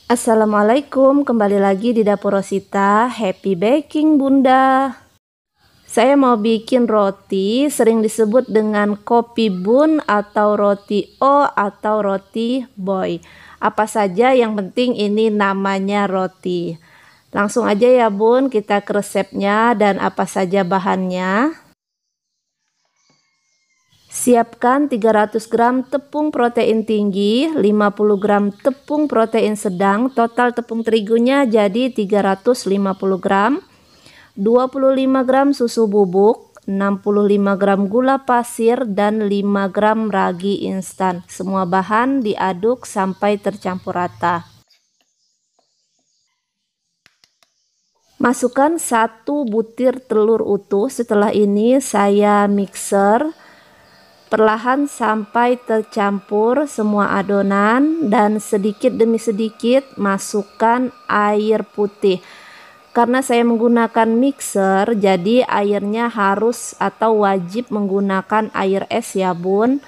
Assalamualaikum, kembali lagi di dapur Rosita. Happy baking Bunda. Saya mau bikin roti, sering disebut dengan kopi bun atau roti O atau roti boy. Apa saja, yang penting ini namanya roti. Langsung aja ya Bun, kita ke resepnya dan apa saja bahannya. Siapkan 300 gram tepung protein tinggi, 50 gram tepung protein sedang, total tepung terigunya jadi 350 gram, 25 gram susu bubuk, 65 gram gula pasir, dan 5 gram ragi instan. Semua bahan diaduk sampai tercampur rata. Masukkan 1 butir telur utuh, setelah ini saya mixer perlahan sampai tercampur semua adonan dan sedikit demi sedikit masukkan air putih. Karena saya menggunakan mixer, jadi airnya harus atau wajib menggunakan air es ya Bun.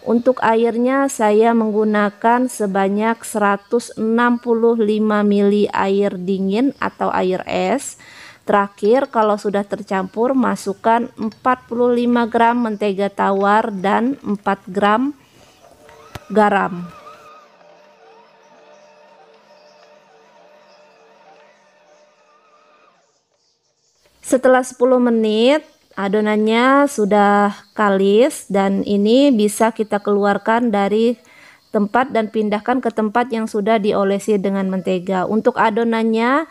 Untuk airnya saya menggunakan sebanyak 165 ml air dingin atau air es. Terakhir, kalau sudah tercampur, masukkan 45 gram mentega tawar dan 4 gram garam. Setelah 10 menit, adonannya sudah kalis dan ini bisa kita keluarkan dari tempat dan pindahkan ke tempat yang sudah diolesi dengan mentega. Untuk adonannya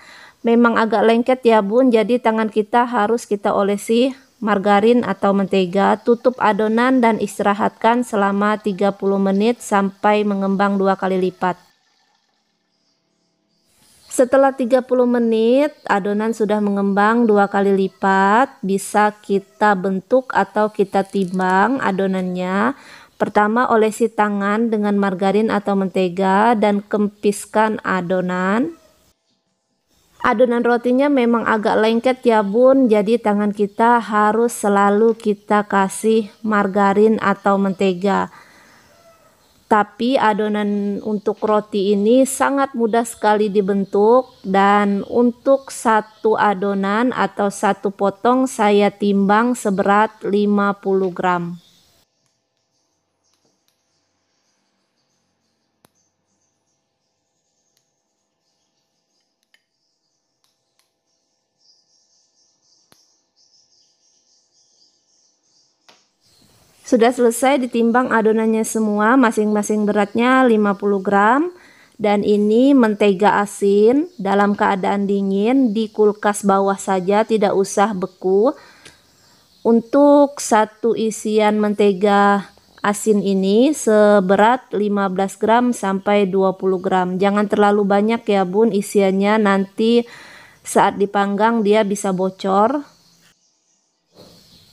memang agak lengket ya Bun, jadi tangan kita harus kita olesi margarin atau mentega. Tutup adonan dan istirahatkan selama 30 menit sampai mengembang 2 kali lipat. Setelah 30 menit adonan sudah mengembang 2 kali lipat, bisa kita bentuk atau kita timbang adonannya. Pertama, olesi tangan dengan margarin atau mentega dan kempiskan adonan. Adonan rotinya memang agak lengket ya Bun, jadi tangan kita harus selalu kita kasih margarin atau mentega. Tapi adonan untuk roti ini sangat mudah sekali dibentuk, dan untuk satu adonan atau satu potong saya timbang seberat 50 gram. Sudah selesai ditimbang adonannya semua, masing-masing beratnya 50 gram. Dan ini mentega asin dalam keadaan dingin, di kulkas bawah saja, tidak usah beku. Untuk satu isian mentega asin ini seberat 15 gram sampai 20 gram. Jangan terlalu banyak ya Bun isiannya, nanti saat dipanggang dia bisa bocor.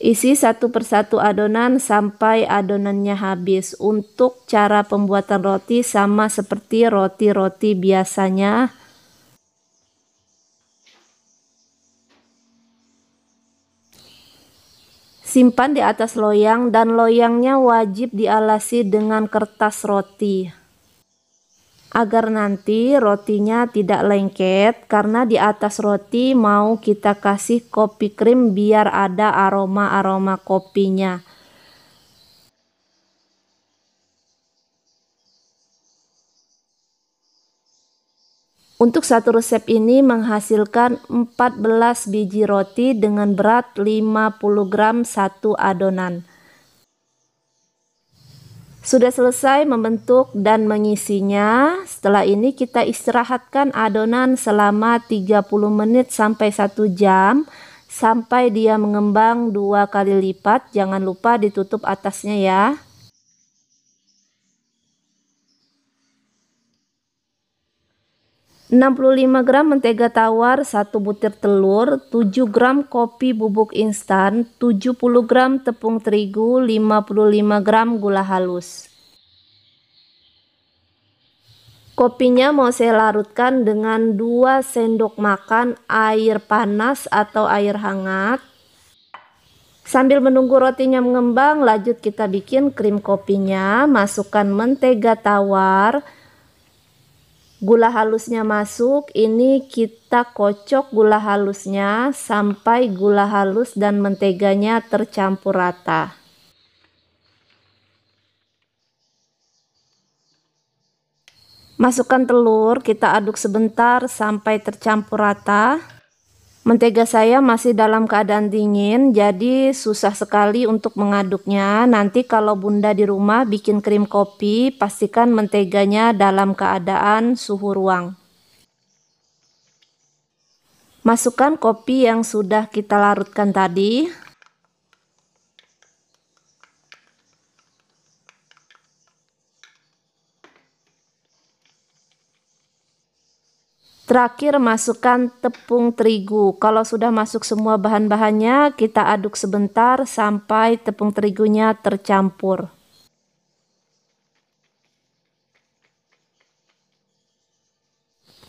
Isi satu persatu adonan sampai adonannya habis. Untuk cara pembuatan roti sama seperti roti-roti biasanya. Simpan di atas loyang dan loyangnya wajib dialasi dengan kertas roti. Agar nanti rotinya tidak lengket, karena di atas roti mau kita kasih kopi krim biar ada aroma-aroma kopinya. Untuk satu resep ini menghasilkan 14 biji roti dengan berat 50 gram satu adonan. Sudah selesai membentuk dan mengisinya. Setelah ini kita istirahatkan adonan selama 30 menit sampai 1 jam sampai dia mengembang 2 kali lipat. Jangan lupa ditutup atasnya ya. ...65 gram mentega tawar, 1 butir telur, 7 gram kopi bubuk instan, 70 gram tepung terigu, 55 gram gula halus. Kopinya mau saya larutkan dengan 2 sendok makan air panas atau air hangat. Sambil menunggu rotinya mengembang, lanjut kita bikin krim kopinya. Masukkan mentega tawar, Gula halusnya masuk, ini kita kocok gula halusnya sampai gula halus dan menteganya tercampur rata. Masukkan telur, kita aduk sebentar sampai tercampur rata. Mentega saya masih dalam keadaan dingin, jadi susah sekali untuk mengaduknya. Nanti kalau Bunda di rumah bikin krim kopi, pastikan menteganya dalam keadaan suhu ruang. Masukkan kopi yang sudah kita larutkan tadi. Terakhir masukkan tepung terigu. Kalau sudah masuk semua bahan-bahannya, kita aduk sebentar sampai tepung terigunya tercampur.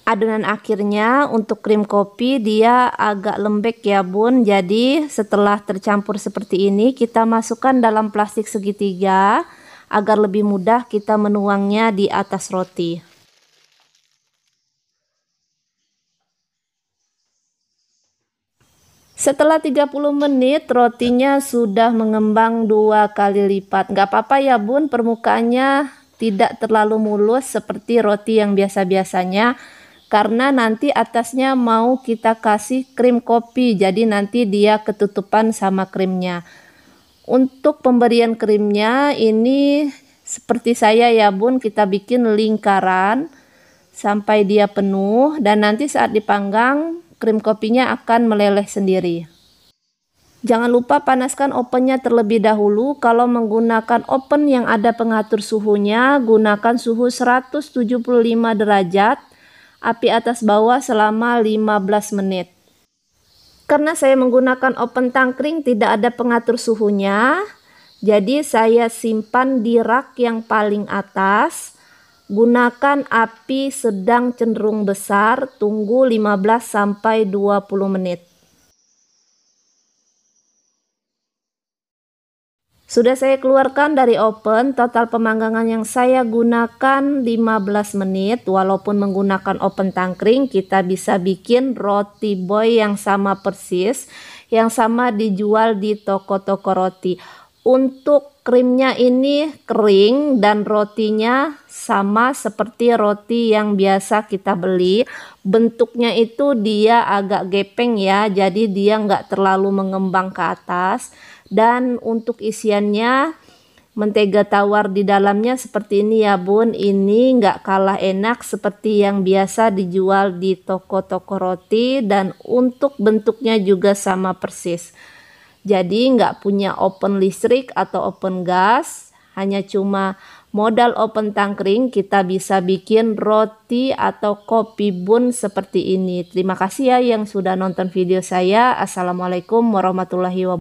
Adonan akhirnya untuk krim kopi dia agak lembek ya Bun. Jadi setelah tercampur seperti ini, kita masukkan dalam plastik segitiga agar lebih mudah kita menuangnya di atas roti. Setelah 30 menit rotinya sudah mengembang 2 kali lipat. Nggak apa-apa ya Bun, permukaannya tidak terlalu mulus seperti roti yang biasa-biasanya, karena nanti atasnya mau kita kasih krim kopi, jadi nanti dia ketutupan sama krimnya. Untuk pemberian krimnya ini seperti saya ya Bun, kita bikin lingkaran sampai dia penuh, dan nanti saat dipanggang krim kopinya akan meleleh sendiri. Jangan lupa panaskan ovennya terlebih dahulu. Kalau menggunakan oven yang ada pengatur suhunya, gunakan suhu 175 derajat, api atas bawah selama 15 menit. Karena saya menggunakan oven tangkring tidak ada pengatur suhunya, jadi saya simpan di rak yang paling atas. Gunakan api sedang cenderung besar, tunggu 15-20 menit. Sudah saya keluarkan dari oven, total pemanggangan yang saya gunakan 15 menit. Walaupun menggunakan oven tangkring, kita bisa bikin roti boy yang sama persis, yang sama dijual di toko-toko roti. Untuk krimnya ini kering dan rotinya sama seperti roti yang biasa kita beli. Bentuknya itu dia agak gepeng ya, jadi dia nggak terlalu mengembang ke atas. Dan untuk isiannya mentega tawar di dalamnya seperti ini ya Bun. Ini nggak kalah enak seperti yang biasa dijual di toko-toko roti, dan untuk bentuknya juga sama persis. Jadi nggak punya oven listrik atau oven gas, hanya cuma modal oven tangkring kita bisa bikin roti atau kopi Bun seperti ini. Terima kasih ya yang sudah nonton video saya. Assalamualaikum warahmatullahi wabarakatuh.